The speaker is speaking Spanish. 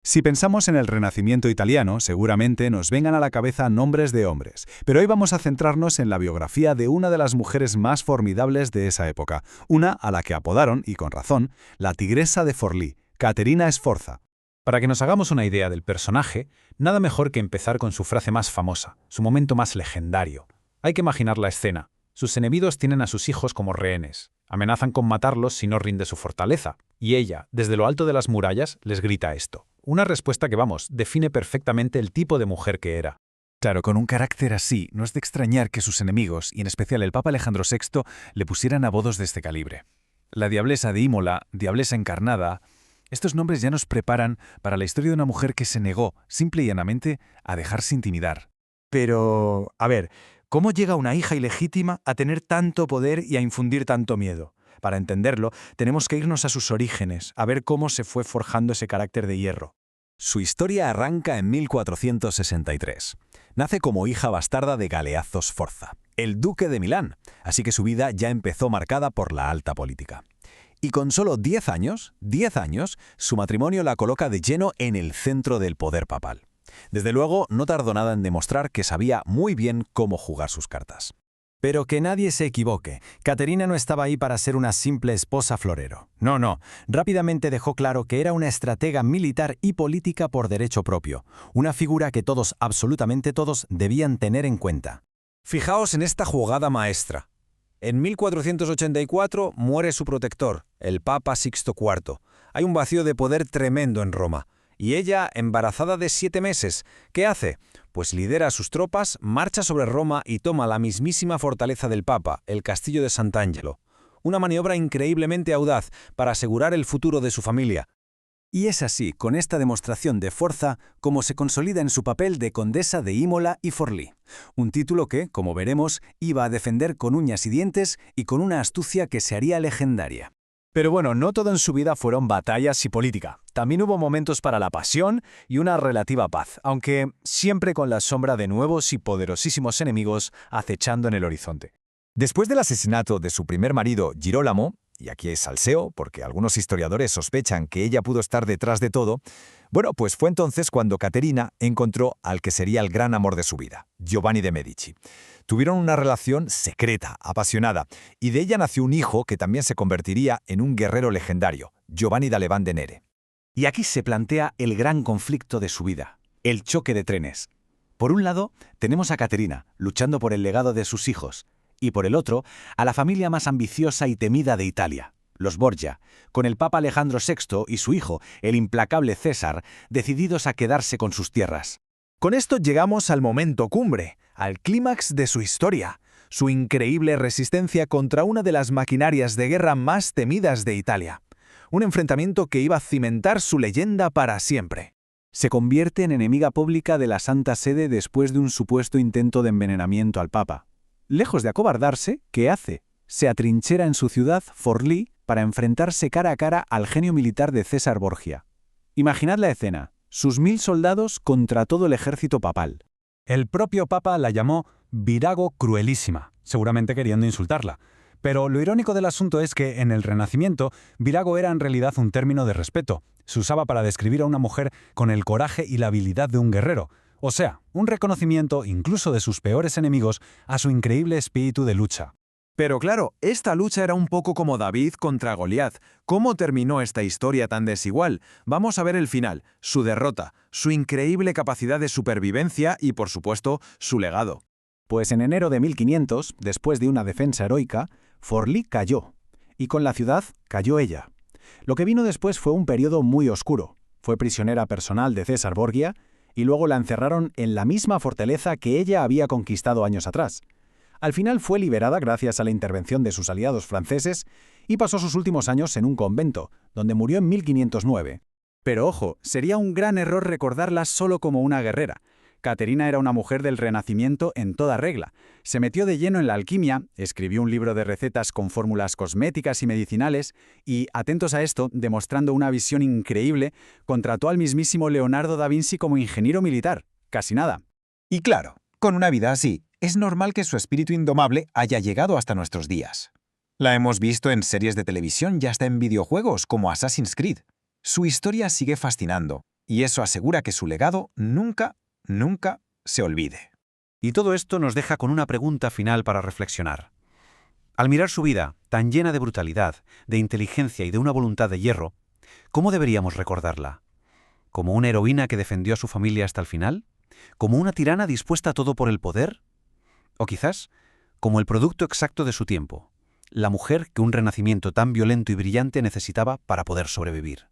Si pensamos en el Renacimiento italiano, seguramente nos vengan a la cabeza nombres de hombres, pero hoy vamos a centrarnos en la biografía de una de las mujeres más formidables de esa época, una a la que apodaron, y con razón, la Tigresa de Forlì, Caterina Sforza. Para que nos hagamos una idea del personaje, nada mejor que empezar con su frase más famosa, su momento más legendario. Hay que imaginar la escena. Sus enemigos tienen a sus hijos como rehenes. Amenazan con matarlos si no rinde su fortaleza. Y ella, desde lo alto de las murallas, les grita esto. Una respuesta que, define perfectamente el tipo de mujer que era. Claro, con un carácter así, no es de extrañar que sus enemigos, y en especial el Papa Alejandro VI, le pusieran apodos de este calibre. La Diablesa de Imola, Diablesa encarnada. Estos nombres ya nos preparan para la historia de una mujer que se negó, simple y llanamente, a dejarse intimidar. Pero, a ver, ¿cómo llega una hija ilegítima a tener tanto poder y a infundir tanto miedo? Para entenderlo, tenemos que irnos a sus orígenes, a ver cómo se fue forjando ese carácter de hierro. Su historia arranca en 1463. Nace como hija bastarda de Galeazzo Sforza, el duque de Milán, así que su vida ya empezó marcada por la alta política. Y con solo 10 años, su matrimonio la coloca de lleno en el centro del poder papal. Desde luego, no tardó nada en demostrar que sabía muy bien cómo jugar sus cartas. Pero que nadie se equivoque, Caterina no estaba ahí para ser una simple esposa florero. No, rápidamente dejó claro que era una estratega militar y política por derecho propio, una figura que todos, absolutamente todos, debían tener en cuenta. Fijaos en esta jugada maestra. En 1484 muere su protector, el Papa Sixto IV. Hay un vacío de poder tremendo en Roma. Y ella, embarazada de 7 meses, ¿qué hace? Pues lidera a sus tropas, marcha sobre Roma y toma la mismísima fortaleza del Papa, el castillo de Sant'Angelo. Una maniobra increíblemente audaz para asegurar el futuro de su familia. Y es así, con esta demostración de fuerza, como se consolida en su papel de condesa de Imola y Forlì. Un título que, como veremos, iba a defender con uñas y dientes y con una astucia que se haría legendaria. Pero bueno, no todo en su vida fueron batallas y política. También hubo momentos para la pasión y una relativa paz, aunque siempre con la sombra de nuevos y poderosísimos enemigos acechando en el horizonte. Después del asesinato de su primer marido, Girolamo, y aquí es salseo porque algunos historiadores sospechan que ella pudo estar detrás de todo, pues fue entonces cuando Caterina encontró al que sería el gran amor de su vida, Giovanni de Medici. Tuvieron una relación secreta, apasionada, y de ella nació un hijo que también se convertiría en un guerrero legendario, Giovanni da Leván de Nere. Y aquí se plantea el gran conflicto de su vida, el choque de trenes. Por un lado, tenemos a Caterina, luchando por el legado de sus hijos, y por el otro, a la familia más ambiciosa y temida de Italia, los Borgia, con el Papa Alejandro VI y su hijo, el implacable César, decididos a quedarse con sus tierras. Con esto llegamos al momento cumbre, al clímax de su historia, su increíble resistencia contra una de las maquinarias de guerra más temidas de Italia. Un enfrentamiento que iba a cimentar su leyenda para siempre. Se convierte en enemiga pública de la Santa Sede después de un supuesto intento de envenenamiento al Papa. Lejos de acobardarse, ¿qué hace? Se atrinchera en su ciudad, Forlì, para enfrentarse cara a cara al genio militar de César Borgia. Imaginad la escena, sus 1000 soldados contra todo el ejército papal. El propio Papa la llamó virago cruelísima, seguramente queriendo insultarla. Pero lo irónico del asunto es que, en el Renacimiento, virago era en realidad un término de respeto. Se usaba para describir a una mujer con el coraje y la habilidad de un guerrero. O sea, un reconocimiento, incluso de sus peores enemigos, a su increíble espíritu de lucha. Pero claro, esta lucha era un poco como David contra Goliat. ¿Cómo terminó esta historia tan desigual? Vamos a ver el final, su derrota, su increíble capacidad de supervivencia y, por supuesto, su legado. Pues en enero de 1500, después de una defensa heroica, Forlì cayó, y con la ciudad cayó ella. Lo que vino después fue un periodo muy oscuro. Fue prisionera personal de César Borgia, y luego la encerraron en la misma fortaleza que ella había conquistado años atrás. Al final fue liberada gracias a la intervención de sus aliados franceses y pasó sus últimos años en un convento, donde murió en 1509. Pero ojo, sería un gran error recordarla solo como una guerrera. Caterina era una mujer del Renacimiento en toda regla. Se metió de lleno en la alquimia, escribió un libro de recetas con fórmulas cosméticas y medicinales y, atentos a esto, demostrando una visión increíble, contrató al mismísimo Leonardo da Vinci como ingeniero militar. Casi nada. Y claro, con una vida así, es normal que su espíritu indomable haya llegado hasta nuestros días. La hemos visto en series de televisión y hasta en videojuegos como Assassin's Creed. Su historia sigue fascinando, y eso asegura que su legado nunca se olvide. Y todo esto nos deja con una pregunta final para reflexionar. Al mirar su vida, tan llena de brutalidad, de inteligencia y de una voluntad de hierro, ¿cómo deberíamos recordarla? ¿Como una heroína que defendió a su familia hasta el final? ¿Como una tirana dispuesta a todo por el poder? ¿O quizás como el producto exacto de su tiempo, la mujer que un renacimiento tan violento y brillante necesitaba para poder sobrevivir?